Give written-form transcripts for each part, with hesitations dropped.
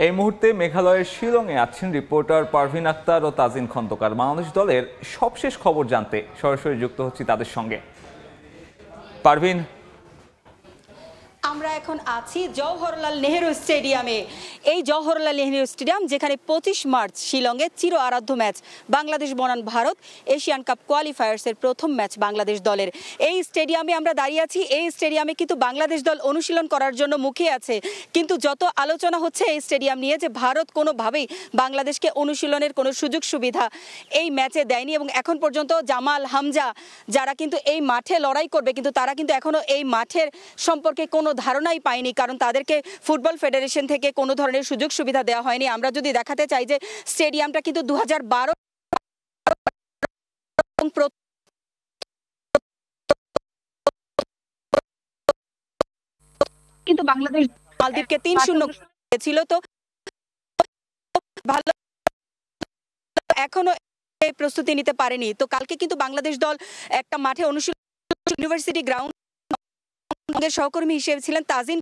এই মুহূর্তে মেঘালয়ের শিলংয়ে আছেন রিপোর্টার পারভিন আক্তার ও তাজিন খন্দকার। বাংলাদেশ দলের সবশেষ খবর জানতে সরাসরি যুক্ত হচ্ছি তাদের সঙ্গে। পারভিন, আমরা এখন আছি জওহরলাল নেহেরু স্টেডিয়ামে। এই জওহরলাল নেহেরু স্টেডিয়াম যেখানে 25 মার্চ শিলংয়ে চির আরাধ্য ম্যাচ বাংলাদেশ বনাম ভারত এশিয়ান কাপ কোয়ালিফায়ার্সের প্রথম ম্যাচ বাংলাদেশ দলের। এই স্টেডিয়ামে আমরা দাঁড়িয়ে আছি। এই স্টেডিয়ামে কিন্তু বাংলাদেশ দল অনুশীলন করার জন্য মুখে আছে, কিন্তু যত আলোচনা হচ্ছে এই স্টেডিয়াম নিয়ে যে ভারত কোনোভাবেই বাংলাদেশকে অনুশীলনের কোনো সুযোগ সুবিধা এই ম্যাচে দেয়নি এবং এখন পর্যন্ত জামাল, হামজা যারা কিন্তু এই মাঠে লড়াই করবে কিন্তু তারা কিন্তু এখনো এই মাঠের সম্পর্কে কোনো ধারণাই পায়নি, কারণ তাদেরকে ফুটবল ফেডারেশন থেকে কোনো ধরনের সুযোগ সুবিধা দেওয়া হয়নি। আমরা যদি দেখাতে চাই যে স্টেডিয়ামটা কিন্তু 2012 কিন্তু বাংলাদেশ মালদ্বীপকে 3-0 ছিল, তো ভালো এখনো এই প্রস্তুতি নিতে পারেনি। তো কালকে কিন্তু বাংলাদেশ দল একটা মাঠে অনুশীলন ইউনিভার্সিটি গ্রাউন্ড সহকর্মী হিসেবে ছিলেন তাজিন,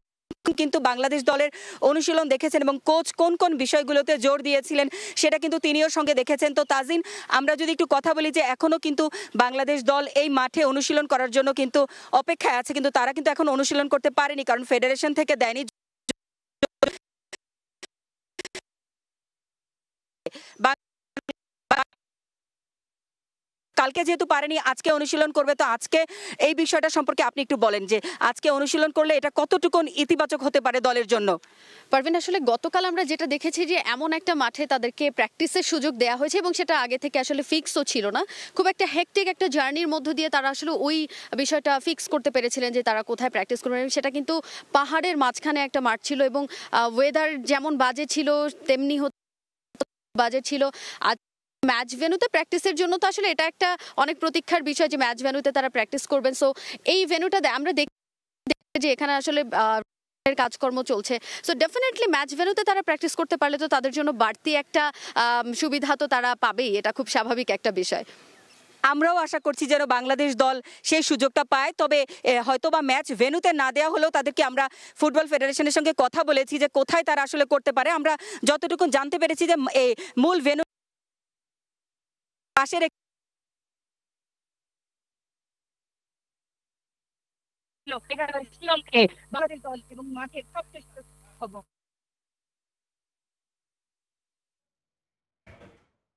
কিন্তু বাংলাদেশ দলের অনুশীলন দেখেছেন এবং কোচ কোন কোন বিষয়গুলোতে জোর দিয়েছিলেন সেটা কিন্তু তিনিও সঙ্গে দেখেছেন। তো তাজিন, আমরা যদি একটু কথা বলি যে এখনো কিন্তু বাংলাদেশ দল এই মাঠে অনুশীলন করার জন্য কিন্তু অপেক্ষায় আছে, কিন্তু তারা কিন্তু এখন অনুশীলন করতে পারেনি কারণ ফেডারেশন থেকে দেয়নি। কালকে যেহেতু পারেনি, আজকে অনুশীলন করবে, তো আজকে এই বিষয়টা সম্পর্কে আপনি একটু বলেন যে আজকে অনুশীলন করলে এটা কতটুকু ইতিবাচক হতে পারে দলের জন্য। পারভিন, আসলে গতকাল আমরা যেটা দেখেছি যে এমন একটা মাঠে তাদেরকে প্র্যাকটিসের সুযোগ দেওয়া হয়েছে এবং সেটা আগে থেকে আসলে ফিক্সও ছিল না। খুব একটা হেক্টিক একটা জার্নির মধ্য দিয়ে তারা আসলে ওই বিষয়টা ফিক্স করতে পেরেছিলেন যে তারা কোথায় প্র্যাকটিস করবেন। সেটা কিন্তু পাহাড়ের মাঝখানে একটা মাঠ ছিল এবং ওয়েদার যেমন বাজে ছিল তেমনি বাজে ছিল। আর ম্যাচ ভেন্যুতে প্র্যাকটিসের জন্য তো আসলে এটা একটা অনেক প্রতীক্ষার বিষয় যে ম্যাচ ভেন্যুতে তারা প্র্যাকটিস করবেন। সো এই ভেন্যুটা আমরা দেখি যে এখানে আসলে কাজকর্ম চলছে। সো ডেফিনেটলি ম্যাচ ভেন্যুতে তারা প্র্যাকটিস করতে পারলে তো তাদের জন্য বাড়তি একটা সুবিধা তো তারা পাবেই, এটা খুব স্বাভাবিক একটা বিষয়। আমরাও আশা করছি যেন বাংলাদেশ দল সেই সুযোগটা পায়, তবে হয়তোবা ম্যাচ ভেন্যুতে না দেওয়া হলেও তাদেরকে আমরা ফুটবল ফেডারেশনের সঙ্গে কথা বলেছি যে কোথায় তারা আসলে করতে পারে। আমরা যতটুকু জানতে পেরেছি যে মূল ভেন্যু পাশের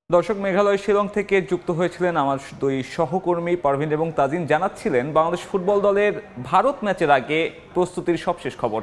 দর্শক, মেঘালয় শিলং থেকে যুক্ত হয়েছিলেন আমার দুই সহকর্মী পারভিন এবং তাজিন। জানাচ্ছিলেন বাংলাদেশ ফুটবল দলের ভারত ম্যাচের আগে প্রস্তুতির সবশেষ খবর।